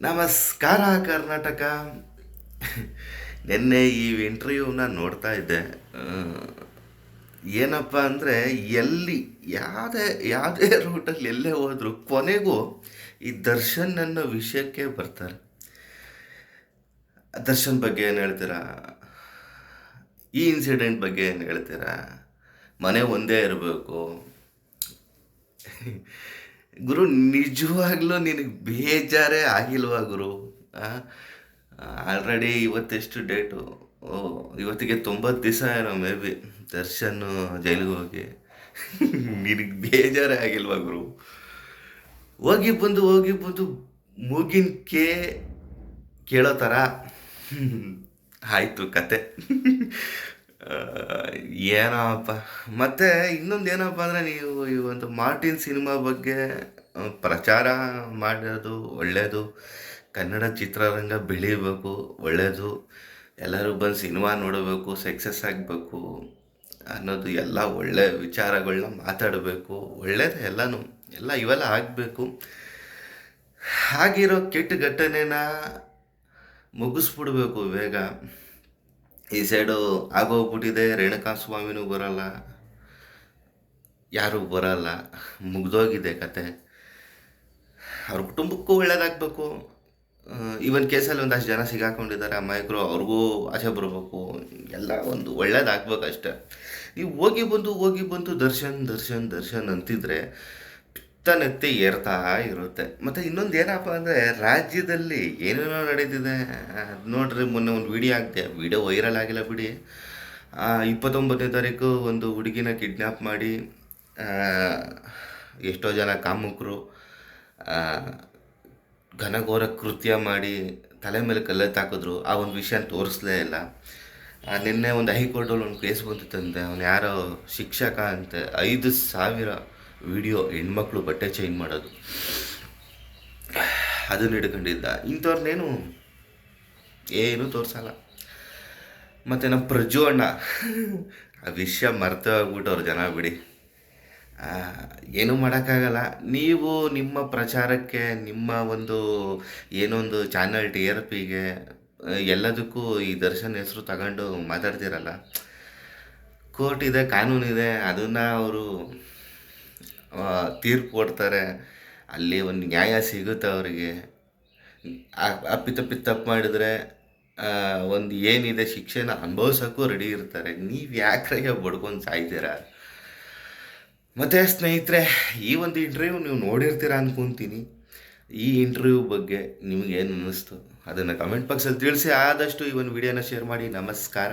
ನಮಸ್ಕಾರ ಕರ್ನಾಟಕ. ನಿನ್ನೆ ಈ ಇಂಟರ್ವ್ಯೂನ ನೋಡ್ತಾ ಇದ್ದೆ. ಆ, ಏನಪ್ಪ ಅಂದರೆ, ಎಲ್ಲಿ ಯಾವುದೇ ಯಾವುದೇ ರೂಟಲ್ಲಿ ಎಲ್ಲೇ ಹೋದರೂ ಕೊನೆಗೂ ಈ ದರ್ಶನ್ ಅನ್ನೋ ವಿಷಯಕ್ಕೆ ಬರ್ತಾರೆ. ದರ್ಶನ್ ಬಗ್ಗೆ ಏನು ಹೇಳ್ತೀರಾ? ಈ ಇನ್ಸಿಡೆಂಟ್ ಬಗ್ಗೆ ಏನು ಹೇಳ್ತೀರಾ? ಮನೆ ಒಂದೇ ಇರಬೇಕು. ಗುರು, ನಿಜವಾಗ್ಲೂ ನಿನಗೆ ಬೇಜಾರೇ ಆಗಿಲ್ವಾ ಗುರು? Already ಇವತ್ತೆಷ್ಟು date? ಓ, ಇವತ್ತಿಗೆ 90 ದಿವಸ ಏನೋ ಮೇ ಬಿ ದರ್ಶನ್ ಜೈಲಿಗೆ ಹೋಗಿ. ನಿನಗೆ ಬೇಜಾರೇ ಆಗಿಲ್ವಾ ಗುರು? ಹೋಗಿ ಬಂದು ಮೂಗಿನ ಕೇಳೋ ಥರ ಆಯಿತು ಕತೆ. ಆ, ಏನೋಪ್ಪ. ಮತ್ತು ಇನ್ನೊಂದು ಏನಪ್ಪ ಅಂದರೆ, ನೀವು ಈ ಒಂದು ಮಾರ್ಟಿನ್ ಸಿನಿಮಾ ಬಗ್ಗೆ ಪ್ರಚಾರ ಮಾಡೋದು ಒಳ್ಳೆಯದು. ಕನ್ನಡ ಚಿತ್ರರಂಗ ಬೆಳೀಬೇಕು, ಒಳ್ಳೆಯದು. ಎಲ್ಲರೂ ಬಂದು ಸಿನಿಮಾ ನೋಡಬೇಕು, ಸಕ್ಸಸ್ ಆಗಬೇಕು ಅನ್ನೋದು ಎಲ್ಲ ಒಳ್ಳೆ ವಿಚಾರಗಳನ್ನ ಮಾತಾಡಬೇಕು. ಒಳ್ಳೆಯದು ಎಲ್ಲನೂ, ಎಲ್ಲ ಇವೆಲ್ಲ ಆಗಬೇಕು. ಆಗಿರೋ ಕೆಟ್ಟ ಘಟನೆನ ಮುಗಿಸ್ಬಿಡ್ಬೇಕು ಬೇಗ. ಈ ಸೈಡು ಆಗೋಗ್ಬಿಟ್ಟಿದೆ, ರೇಣುಕಾ ಸ್ವಾಮಿನೂ ಬರಲ್ಲ, ಯಾರೂ ಬರಲ್ಲ, ಮುಗ್ದೋಗಿದೆ ಕತೆ. ಅವ್ರ ಕುಟುಂಬಕ್ಕೂ ಒಳ್ಳೇದಾಗಬೇಕು. ಈವನ್ ಕೇಸಲ್ಲಿ ಒಂದಷ್ಟು ಜನ ಸಿಗಾಕೊಂಡಿದ್ದಾರೆ, ಅಮಾಯಕರು, ಅವ್ರಿಗೂ ಆಚೆ ಬರಬೇಕು. ಎಲ್ಲ ಒಂದು ಒಳ್ಳೇದಾಗ್ಬೇಕು ಅಷ್ಟೆ. ನೀವು ಹೋಗಿ ಬಂದು ದರ್ಶನ್ ದರ್ಶನ್ ದರ್ಶನ್ ಅಂತಿದ್ರೆ ಪಿತ್ತನೆತ್ತಿ ಏರ್ತಾ ಇರುತ್ತೆ. ಮತ್ತು ಇನ್ನೊಂದು ಏನಪ್ಪ ಅಂದರೆ, ರಾಜ್ಯದಲ್ಲಿ ಏನೇನೋ ನಡೀತಿದೆ. ಅದ್ ನೋಡ್ರಿ, ಮೊನ್ನೆ ಒಂದು ವಿಡಿಯೋ ಹಾಕ್ದೆ. ವಿಡಿಯೋ ವೈರಲ್ ಆಗಿಲ್ಲ ಬಿಡಿ. 29ನೇ ತಾರೀಕು ಒಂದು ಹುಡುಗಿನ ಕಿಡ್ನ್ಯಾಪ್ ಮಾಡಿ ಆ, ಎಷ್ಟೋ ಜನ ಕಾಮುಕರು ಘನಘೋರ ಕೃತ್ಯ ಮಾಡಿ ತಲೆ ಮೇಲೆ ಕಲ್ಲೆತ್ತು ಹಾಕಿದ್ರು. ಆ ಒಂದು ವಿಷಯ ತೋರಿಸ್ಲೇ ಇಲ್ಲ. ನಿನ್ನೆ ಒಂದು ಹೈಕೋರ್ಟಲ್ಲಿ ಒಂದು ಕೇಸ್ ಬಂದಿತ್ತಂತೆ. ಅವನು ಯಾರೋ ಶಿಕ್ಷಕ ಅಂತೆ, 5,000 ವಿಡಿಯೋ ಹೆಣ್ಮಕ್ಳು ಬಟ್ಟೆ ಚೇಂಜ್ ಮಾಡೋದು, ಅದನ್ನ ಹಿಡ್ಕೊಂಡಿದ್ದ. ಇಂಥವ್ರನ್ನೇನು ಏನೂ ತೋರಿಸಲ್ಲ. ಮತ್ತು ನಮ್ಮ ಪ್ರಜ್ಜು ಅಣ್ಣ ಆ ವಿಷಯ ಮರ್ತು ಹೋಗ್ಬಿಟ್ಟವ್ರು ಜನ ಬಿಡಿ. ಏನೂ ಮಾಡೋಕ್ಕಾಗಲ್ಲ. ನೀವು ನಿಮ್ಮ ಪ್ರಚಾರಕ್ಕೆ, ನಿಮ್ಮ ಒಂದು ಏನೊಂದು ಚಾನಲ್ ಟಿ ಆರ್ ಪಿಗೆ, ಎಲ್ಲದಕ್ಕೂ ಈ ದರ್ಶನ್ ಹೆಸರು ತಗೊಂಡು ಮಾತಾಡ್ತಿರಲ್ಲ. ಕೋರ್ಟ್ ಇದೆ, ಕಾನೂನಿದೆ, ಅದನ್ನು ಅವರು ತೀರ್ಪು ಕೊಡ್ತಾರೆ. ಅಲ್ಲಿ ಒಂದು ನ್ಯಾಯ ಸಿಗುತ್ತೆ ಅವರಿಗೆ. ಅಪ್ಪಿತಪ್ಪಿ ತಪ್ಪು ಮಾಡಿದರೆ ಒಂದು ಏನಿದೆ ಶಿಕ್ಷೆನ ಅನುಭವಿಸೋಕ್ಕೂ ರೆಡಿ ಇರ್ತಾರೆ. ನೀವು ಯಾಕ್ರಾಗೆ ಬಡ್ಕೊಂಡು ಸಾಯ್ತೀರಾ? ಮತ್ತು ಸ್ನೇಹಿತರೆ, ಈ ಒಂದು ಇಂಟರ್ವ್ಯೂ ನೀವು ನೋಡಿರ್ತೀರ ಅಂದ್ಕೊತೀನಿ. ಈ ಇಂಟರ್ವ್ಯೂ ಬಗ್ಗೆ ನಿಮಗೇನು ಅನ್ನಿಸ್ತು ಅದನ್ನು ಕಮೆಂಟ್ ಬಾಕ್ಸಲ್ಲಿ ತಿಳಿಸಿ. ಆದಷ್ಟು ಈ ಒಂದು ವಿಡಿಯೋನ ಶೇರ್ ಮಾಡಿ. ನಮಸ್ಕಾರ.